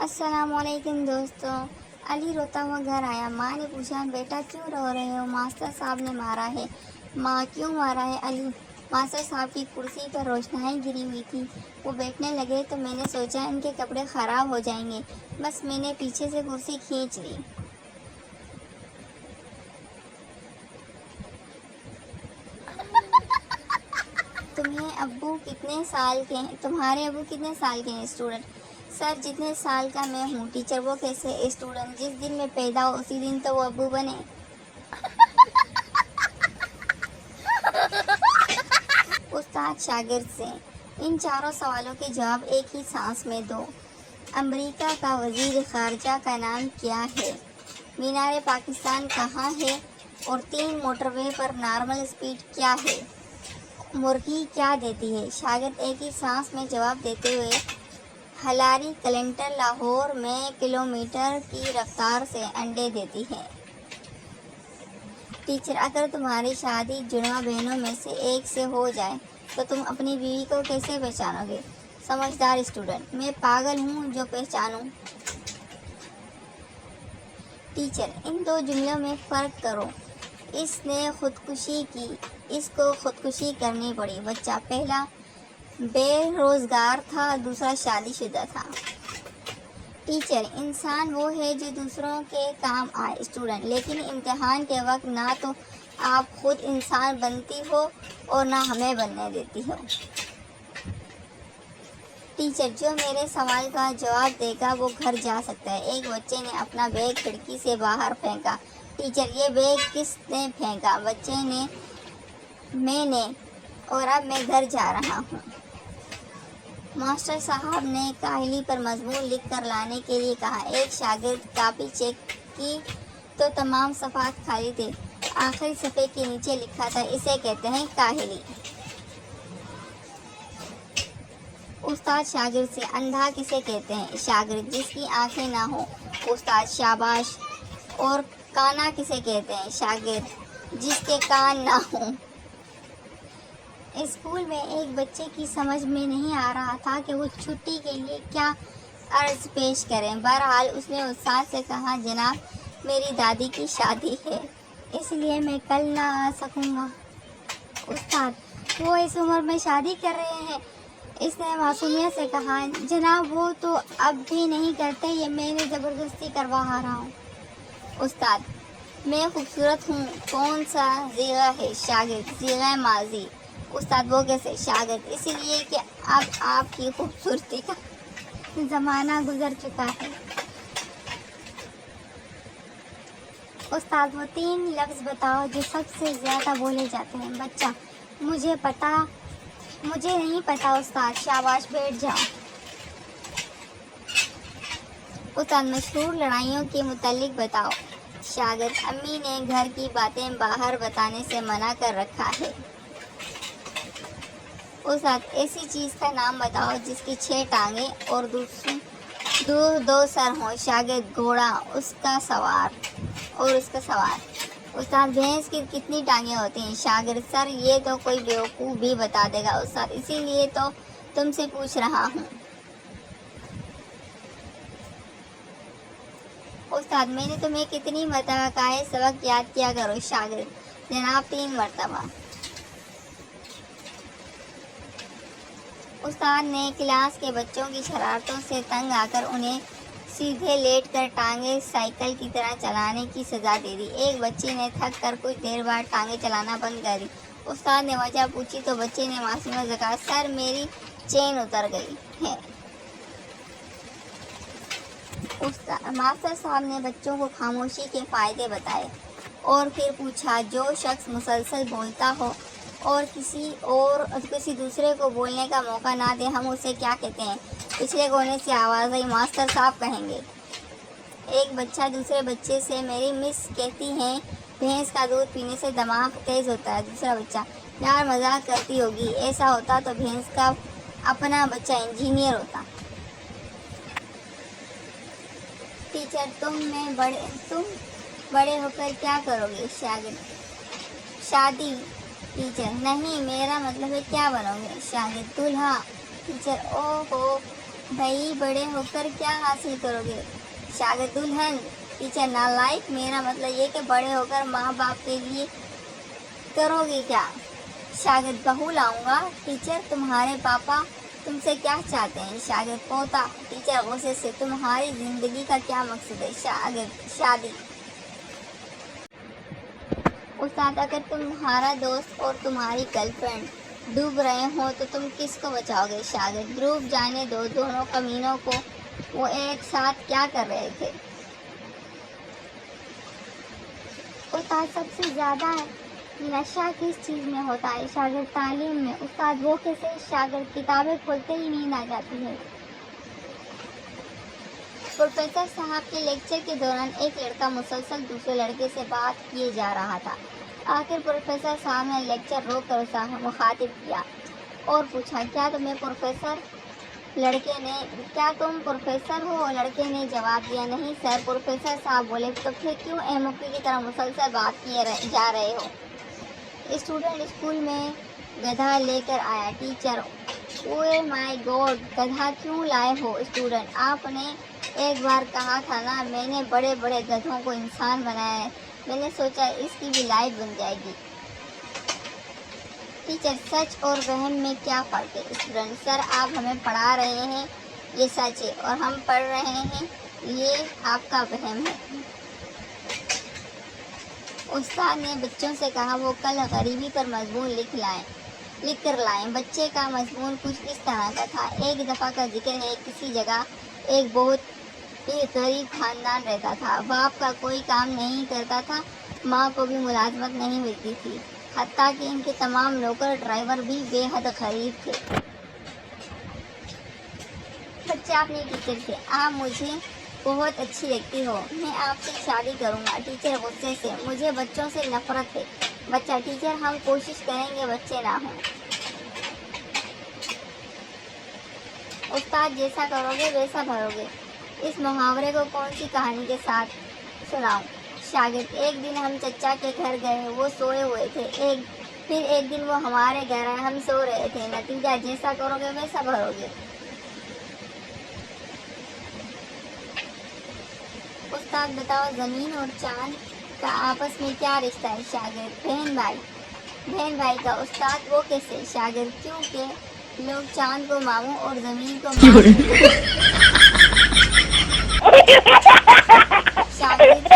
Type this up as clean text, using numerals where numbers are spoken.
अस्सलाम वालेकुम दोस्तों। अली रोता हुआ घर आया। माँ ने पूछा, बेटा क्यों रो रहे हो? मास्टर साहब ने मारा है। माँ, क्यों मारा है अली? मास्टर साहब की कुर्सी पर रोशनाई गिरी हुई थी। वो बैठने लगे तो मैंने सोचा इनके कपड़े ख़राब हो जाएंगे, बस मैंने पीछे से कुर्सी खींच ली। तुम्हारे अब्बू कितने साल के हैं? स्टूडेंट, सर जितने साल का मैं हूँ। टीचर, वो कैसे? स्टूडेंट, जिस दिन मैं पैदा हो उसी दिन तो वो अब्बू बने। उस्ताद शागिर्द से, इन चारों सवालों के जवाब एक ही सांस में दो। अमेरिका का वजीर खारजा का नाम क्या है? मीनार पाकिस्तान कहाँ है? और 3 मोटरवे पर नॉर्मल स्पीड क्या है? मुर्गी क्या देती है? शागिर्द एक ही सांस में जवाब देते हुए, हिलारी क्लिंटन लाहौर में किलोमीटर की रफ्तार से अंडे देती है। टीचर, अगर तुम्हारी शादी जुड़वा बहनों में से एक से हो जाए तो तुम अपनी बीवी को कैसे पहचानोगे? समझदार स्टूडेंट, मैं पागल हूँ जो पहचानूँ। टीचर, इन 2 जुमलों में फ़र्क करो। इसने खुदकुशी की, इसको खुदकुशी करनी पड़ी। बच्चा, पहला बेरोज़गार था, दूसरा शादीशुदा था। टीचर, इंसान वो है जो दूसरों के काम आए। स्टूडेंट, लेकिन इम्तिहान के वक्त ना तो आप खुद इंसान बनती हो और ना हमें बनने देती हो। टीचर, जो मेरे सवाल का जवाब देगा वो घर जा सकता है। एक बच्चे ने अपना बैग खिड़की से बाहर फेंका। टीचर, ये बैग किसने फेंका? बच्चे ने, मैंने, और अब मैं घर जा रहा हूँ। मास्टर साहब ने काहली पर मजमून लिख कर लाने के लिए कहा। एक शागिर्द कापी चेक की तो तमाम सफ़ात खाली थे। आखिरी सफ़े के नीचे लिखा था, इसे कहते हैं काहली। उस्ताद शागिर्द से, अंधा किसे कहते हैं? शागिर्द, जिसकी आंखें ना हो। उस्ताद, शाबाश। और काना किसे कहते हैं? शागिर्द, जिसके कान ना हो। स्कूल में एक बच्चे की समझ में नहीं आ रहा था कि वो छुट्टी के लिए क्या अर्ज पेश करें। बहरहाल उसने उस्ताद से कहा, जनाब, मेरी दादी की शादी है, इसलिए मैं कल ना आ सकूँगा। उस्ताद, वो इस उम्र में शादी कर रहे हैं? इसने मासूमियत से कहा, जनाब, वो तो अब भी नहीं करते, ये मैंने ज़बरदस्ती करवा रहा हूँ। उस्ताद, मैं खूबसूरत हूँ, कौन सा ज़ीगा है? शागिर्द, ज़ीगा माजी। उस्ताद, वो कैसे? शागिर्द, इसलिए कि अब आपकी खूबसूरती का ज़माना गुजर चुका है। उस्ताद, वो 3 लफ्ज़ बताओ जो सबसे ज़्यादा बोले जाते हैं। बच्चा, मुझे नहीं पता उस्ताद। शाबाश, बैठ जाओ। उस्ताद, मशहूर लड़ाइयों के मुतालिक बताओ। शागिर्द, अम्मी ने घर की बातें बाहर बताने से मना कर रखा है। उस्ताद, ऐसी चीज़ का नाम बताओ जिसकी 6 टांगें और 2 सर हों। शागिर्द, घोड़ा, उसका सवार। उस्ताद, भैंस की कितनी टांगें होती हैं? शागिर्द, सर, ये तो कोई बेवकूफ़ भी बता देगा उस्ताद, इसीलिए तो तुमसे पूछ रहा हूँ। उस्ताद, मैंने तुम्हें कितनी मरतबा कहा है सबक याद किया करो? शागिर्द, जनाब, 3 मरतबा। उस्ताद ने क्लास के बच्चों की शरारतों से तंग आकर उन्हें सीधे लेट कर टांगे साइकिल की तरह चलाने की सज़ा दे दी। एक बच्चे ने थक कर कुछ देर बाद टांगे चलाना बंद कर दी। उस्ताद ने वजह पूछी तो बच्चे ने मासूमियत से कहा, सर, मेरी चेन उतर गई है। मास्टर साहब ने बच्चों को खामोशी के फ़ायदे बताए और फिर पूछा, जो शख्स मुसलसल बोलता हो और किसी दूसरे को बोलने का मौका ना दे, हम उसे क्या कहते हैं? पिछले कोने से आवाज़ आई, मास्टर साहब कहेंगे। एक बच्चा दूसरे बच्चे से, मेरी मिस कहती हैं भैंस का दूध पीने से दिमाग तेज़ होता है। दूसरा बच्चा, यार, मजाक करती होगी, ऐसा होता तो भैंस का अपना बच्चा इंजीनियर होता। टीचर, तुम बड़े होकर क्या करोगे? शागिर्द, शादी। टीचर, नहीं, मेरा मतलब है क्या बनोगे? शागिर्द, दूल्हा। टीचर, ओहो, بھائی بڑے ہو کر کیا حاصل کرو گے؟ شاگرد دلہن، ٹیچر نالائق، میرا مطلب یہ کہ بڑے ہو کر ماں باپ کے لیے کرو گے کیا؟ شاگرد بہو لاؤں گا۔ ٹیچر تمہارے پاپا تم سے کیا چاہتے ہیں؟ شاگرد پوتا۔ ٹیچر غصے سے تمہاری زندگی کا کیا مقصد ہے؟ شاگرد شادی۔ استاد اگر تمہارا دوست اور تمہاری گرل فرینڈ ڈوب رہے ہوں تو تم کس کو بچاؤ گے؟ شاگرد ڈوب جانے دو دونوں کمینوں کو، وہ ایک ساتھ کیا کر رہے تھے؟ استاد سب سے زیادہ نشہ کس چیز میں ہوتا ہے؟ شاگرد تعلیم میں۔ استاد وہ کیسے؟ شاگرد کتابیں کھولتے ہی نیند آ جاتی ہے۔ پروفیسر صاحب کے لیکچر کے دوران ایک لڑکا مسلسل دوسرے لڑکے سے بات کیے جا رہا تھا۔ آخر پروفیسر صاحب نے لیکچر روک کر اسے مخاطب کیا اور پوچھا، کیا تم پروفیسر ہو؟ لڑکے نے جواب دیا، نہیں سر۔ پروفیسر صاحب بولے، تو پھر کیوں احمقی کی طرح مسلسل بات کیے جا رہے ہو؟ اسٹوڈنٹ اسکول میں گدھا لے کر آیا۔ ٹیچر، اوے مائی گاڈ، گدھا کیوں لائے ہو؟ اسٹوڈنٹ، آپ نے ایک بار کہا تھا نا، میں نے بڑے بڑے گدھوں کو انسان بنایا ہے، میں نے سوچا اس کی بھی لائف بن جائے گی۔ ٹیچر، سچ اور وہم میں کیا فرق ہے؟ اسٹوڈنٹ، سر آپ ہمیں پڑھا رہے ہیں یہ سچ ہے، اور ہم پڑھ رہے ہیں یہ آپ کا وہم ہے۔ استاد نے بچوں سے کہا وہ کل غریبی پر مضمون لکھ کر لائیں۔ بچے کا مضمون کچھ اس طرح کا تھا، ایک دفعہ کا ذکر ہے، کسی جگہ ایک بہت ہی غریب خاندان رہتا تھا۔ باپ کا کوئی کام نہیں کرتا تھا، ماں کو بھی ملازمت نہیں ملتی تھی، حتیٰ کہ ان کے تمام نوکر ڈرائیور بھی بے حد غریب تھے۔ بچے اپنے ٹیچر سے، آپ مجھے بہت اچھی لگتی ہو، میں آپ سے شادی کروں گا۔ ٹیچر غصے سے، مجھے بچوں سے نفرت ہے۔ بچہ، ٹیچر ہم کوشش کریں گے بچے نہ ہوں۔ استاد، جیسا کرو گے ویسا بھرو گے۔ اس محاورے کو کون سی کہانی کے ساتھ سناؤں؟ شاگرد، ایک دن ہم چچا کے گھر گئے، وہ سوئے ہوئے تھے، پھر ایک دن وہ ہمارے گھر آئے، ہم سو رہے تھے۔ نتیجہ، جیسا کرو گے ویسا بھرو گے۔ استاد، بتاؤ زمین اور چاند کا آپس میں کیا رشتہ ہے؟ شاگرد، بہن بھائی کا۔ استاد، وہ کیسے؟ شاگرد، کیونکہ لوگ چاند کو ماموں اور زمین کو شاگرد